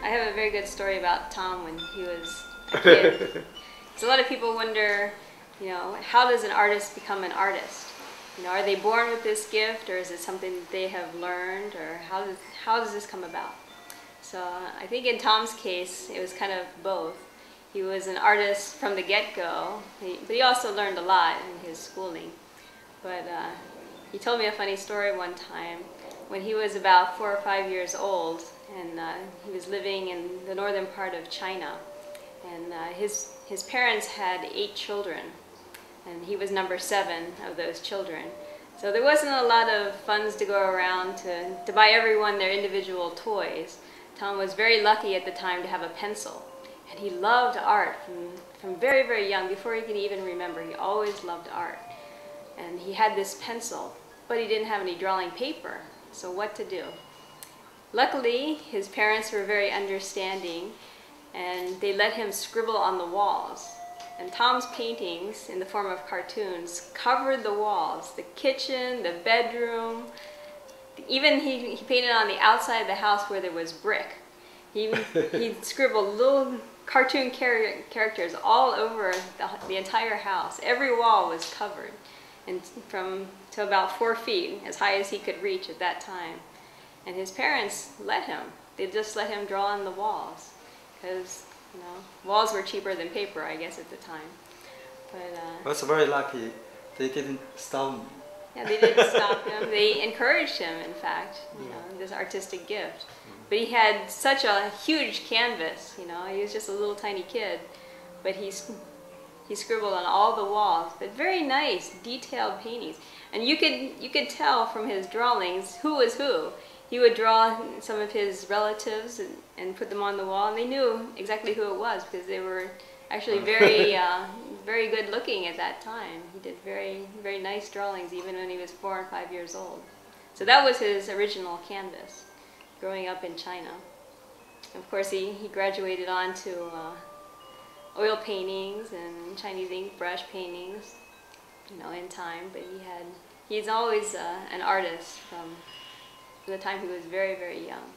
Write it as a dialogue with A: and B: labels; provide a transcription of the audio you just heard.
A: I have a very good story about Tom when he was a kid. So a lot of people wonder, how does an artist become an artist? Are they born with this gift, or is it something that they have learned, or how does this come about? So I think in Tom's case, it was kind of both. He was an artist from the get-go, but he also learned a lot in his schooling. But he told me a funny story one time when he was about 4 or 5 years old, and he was living in the northern part of China. And his parents had 8 children, and he was number 7 of those children. So there wasn't a lot of funds to go around to buy everyone their individual toys. Tom was very lucky at the time to have a pencil. And he loved art from very, very young. Before he could even remember, he always loved art. And he had this pencil, but he didn't have any drawing paper. So what to do? Luckily, his parents were very understanding, and they let him scribble on the walls. And Tom's paintings, in the form of cartoons, covered the walls, the kitchen, the bedroom. Even he painted on the outside of the house where there was brick. He scribbled little cartoon characters all over the entire house. Every wall was covered, and to about 4 feet, as high as he could reach at that time. And his parents let him. They just let him draw on the walls, because walls were cheaper than paper, I guess, at the time. But
B: that's very lucky. They didn't stop him.
A: Yeah, they didn't stop him. They encouraged him, in fact, this artistic gift. But he had such a huge canvas, he was just a little tiny kid, but he scribbled on all the walls, but very nice, detailed paintings. And you could tell from his drawings who was who. He would draw some of his relatives and put them on the wall, and they knew exactly who it was because they were actually very, very good looking at that time. He did very, very nice drawings even when he was 4 and 5 years old. So that was his original canvas, growing up in China. Of course, he graduated on to oil paintings and Chinese ink brush paintings, in time. But he's always an artist from the time he was very, very young.